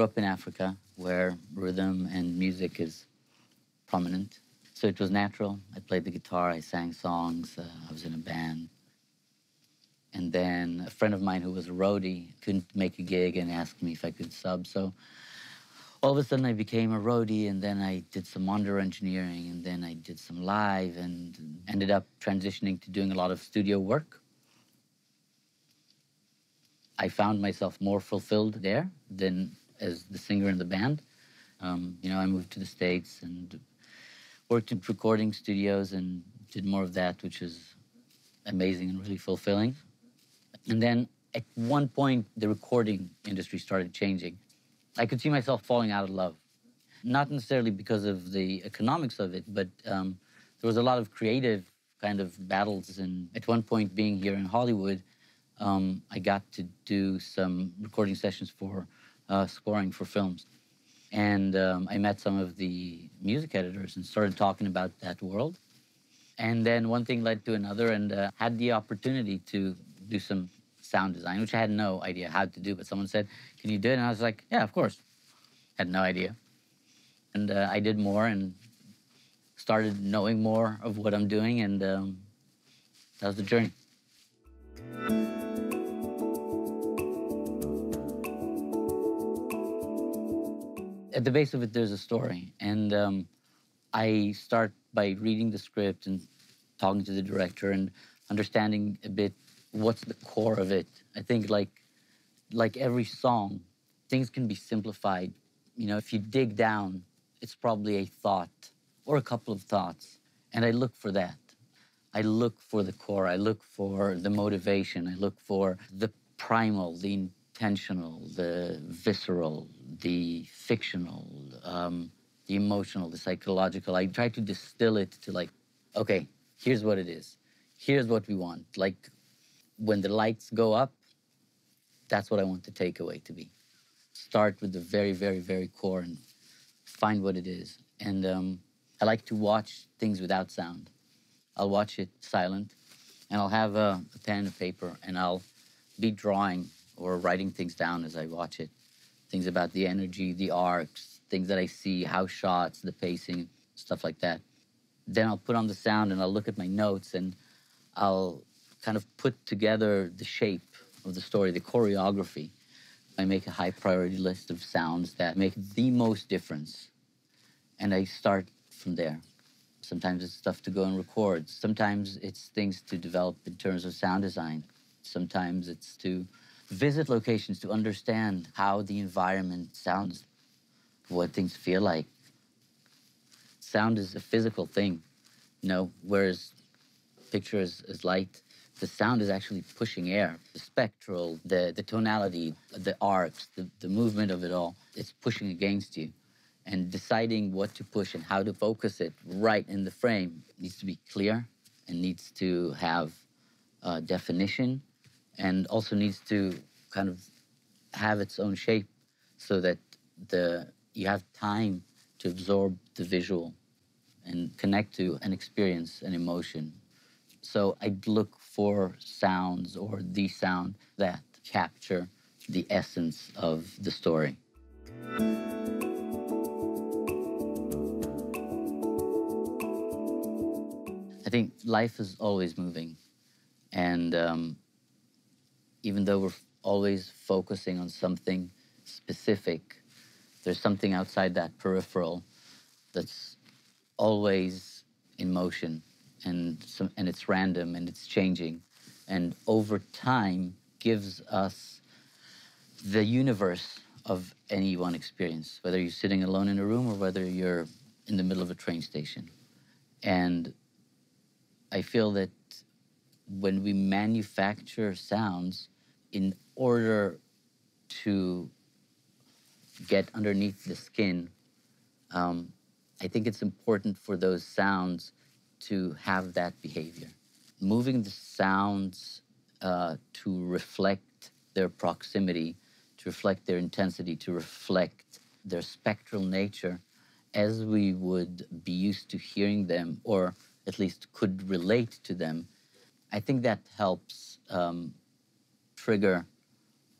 grew up in Africa, where rhythm and music is prominent. So it was natural. I played the guitar, I sang songs, I was in a band. And then a friend of mine who was a roadie couldn't make a gig and asked me if I could sub. So all of a sudden I became a roadie, and then I did some monitor engineering, and then I did some live, and ended up transitioning to doing a lot of studio work. I found myself more fulfilled there than as the singer in the band. I moved to the States and worked in recording studios and did more of that, which was amazing and really fulfilling. And then at one point, the recording industry started changing. I could see myself falling out of love. Not necessarily because of the economics of it, but there was a lot of creative kind of battles. And at one point, being here in Hollywood, I got to do some recording sessions for scoring for films. And I met some of the music editors and started talking about that world. And then one thing led to another, and had the opportunity to do some sound design, which I had no idea how to do. But someone said, "Can you do it?" And I was like, "Yeah, of course." Had no idea. And I did more and started knowing more of what I'm doing, and that was the journey. At the base of it, there's a story. And I start by reading the script and talking to the director and understanding a bit what's the core of it. I think like every song, things can be simplified. If you dig down, it's probably a thought or a couple of thoughts. And I look for that. I look for the core. I look for the motivation. I look for the primal, the intentional, the visceral, the fictional, the emotional, the psychological. I try to distill it to okay, here's what it is. Here's what we want. Like when the lights go up, that's what I want the takeaway to be. Start with the very, very, very core and find what it is. And I like to watch things without sound. I'll watch it silent, and I'll have a pen and a paper, and I'll be drawing or writing things down as I watch it. Things about the energy, the arcs, things that I see, house shots, the pacing, stuff like that. Then I'll put on the sound, and I'll look at my notes, and I'll kind of put together the shape of the story, the choreography. I make a high priority list of sounds that make the most difference. And I start from there. Sometimes it's stuff to go and record. Sometimes it's things to develop in terms of sound design. Sometimes it's to visit locations to understand how the environment sounds, what things feel like. Sound is a physical thing, whereas picture is light. The sound is actually pushing air. The spectral, the tonality, the arcs, the movement of it all, it's pushing against you. And deciding what to push and how to focus it right in the frame needs to be clear and needs to have definition, and also needs to kind of have its own shape so that you have time to absorb the visual and connect to an experience, an emotion. So I look for sounds or the sound that capture the essence of the story. I think life is always moving. And even though we're always focusing on something specific, there's something outside that peripheral that's always in motion, and it's random and it's changing, and over time gives us the universe of any one experience, whether you're sitting alone in a room or whether you're in the middle of a train station. And I feel that when we manufacture sounds in order to get underneath the skin, I think it's important for those sounds to have that behavior. Moving the sounds to reflect their proximity, to reflect their intensity, to reflect their spectral nature as we would be used to hearing them, or at least could relate to them. I think that helps trigger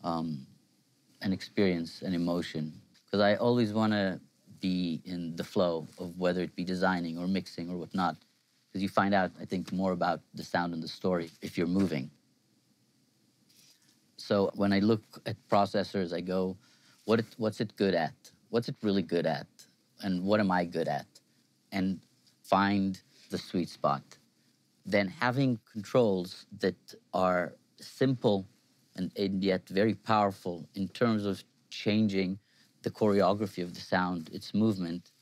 an experience, an emotion. because I always want to be in the flow of whether it be designing or mixing or whatnot, because you find out, I think, more about the sound and the story if you're moving. So when I look at processors, I go, what's it good at? What's it really good at? And what am I good at? And find the sweet spot. Then having controls that are simple and yet very powerful in terms of changing the choreography of the sound, its movement,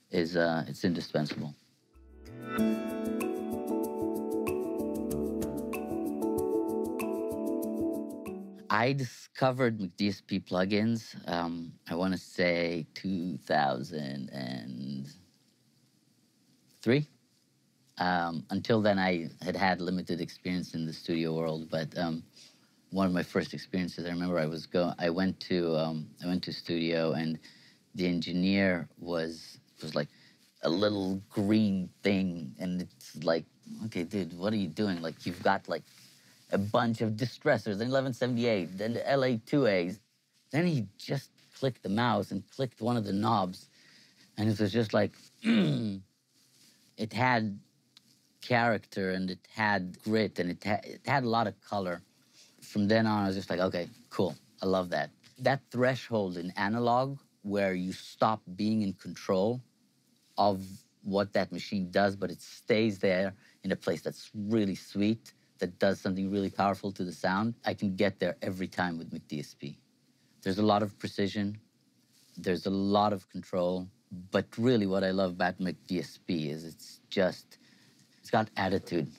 is it's indispensable. I discovered McDSP plugins, I want to say 2003. Until then, I had had limited experience in the studio world, but one of my first experiences, I remember I went to studio, and the engineer was like a little green thing, and it's like, okay, dude, what are you doing? Like, you've got like a bunch of distressors, an 1178, then the LA2As. Then he just clicked the mouse and clicked one of the knobs, and it was just like, it had character, and it had grit, and it had a lot of color. From then on, I was just like, okay, cool, I love that. That threshold in analog where you stop being in control of what that machine does, but it stays there in a place that's really sweet, that does something really powerful to the sound, I can get there every time with McDSP. There's a lot of precision, there's a lot of control, but really what I love about McDSP is it's got attitude,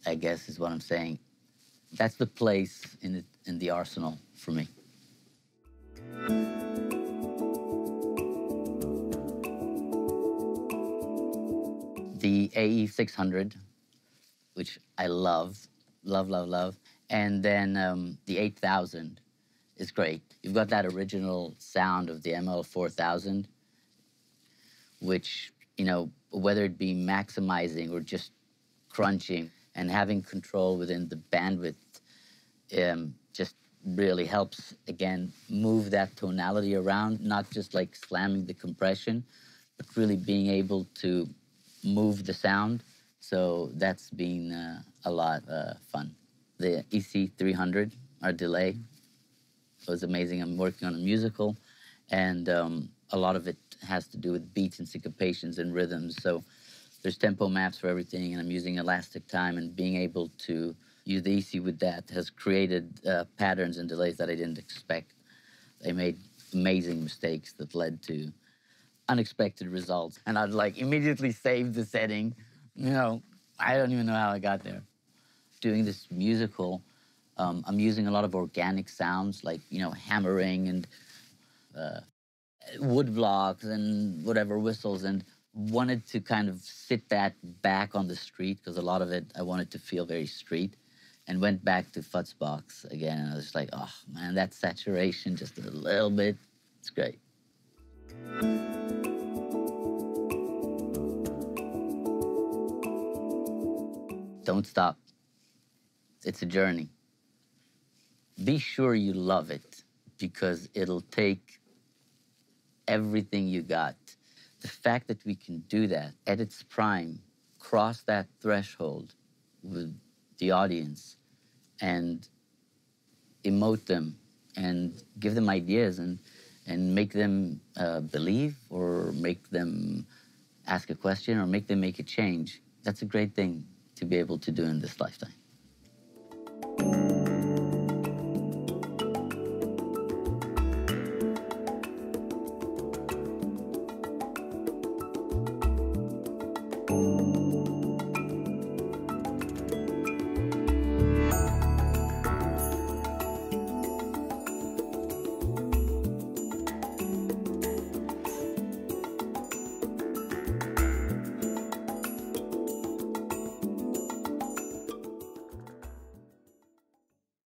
I guess is what I'm saying. That's the place in the arsenal for me. The AE600, which I love, love, love, love. And then the 8000 is great. You've got that original sound of the ML4000, which, you know, whether it be maximizing or just crunching and having control within the bandwidth, just really helps, again, move that tonality around, not just like slamming the compression, but really being able to move the sound. So that's been a lot fun. The EC300, our delay, was amazing. I'm working on a musical, and a lot of it has to do with beats and syncopations and rhythms. So there's tempo maps for everything, and I'm using elastic time, and being able to use the EC with that has created patterns and delays that I didn't expect. I made amazing mistakes that led to unexpected results, and I'd like immediately save the setting. You know, I don't even know how I got there. Doing this musical, I'm using a lot of organic sounds, like, you know, hammering and wood blocks and whatever, whistles, and wanted to kind of sit that back on the street, because a lot of it I wanted to feel very street, and went back to Futzbox again, and I was just like, oh man, that saturation just a little bit, it's great. Don't stop. It's a journey. Be sure you love it, because it'll take everything you got. The fact that we can do that at its prime, cross that threshold with the audience and emote them and give them ideas and make them believe, or make them ask a question, or make them make a change. That's a great thing to be able to do in this lifetime.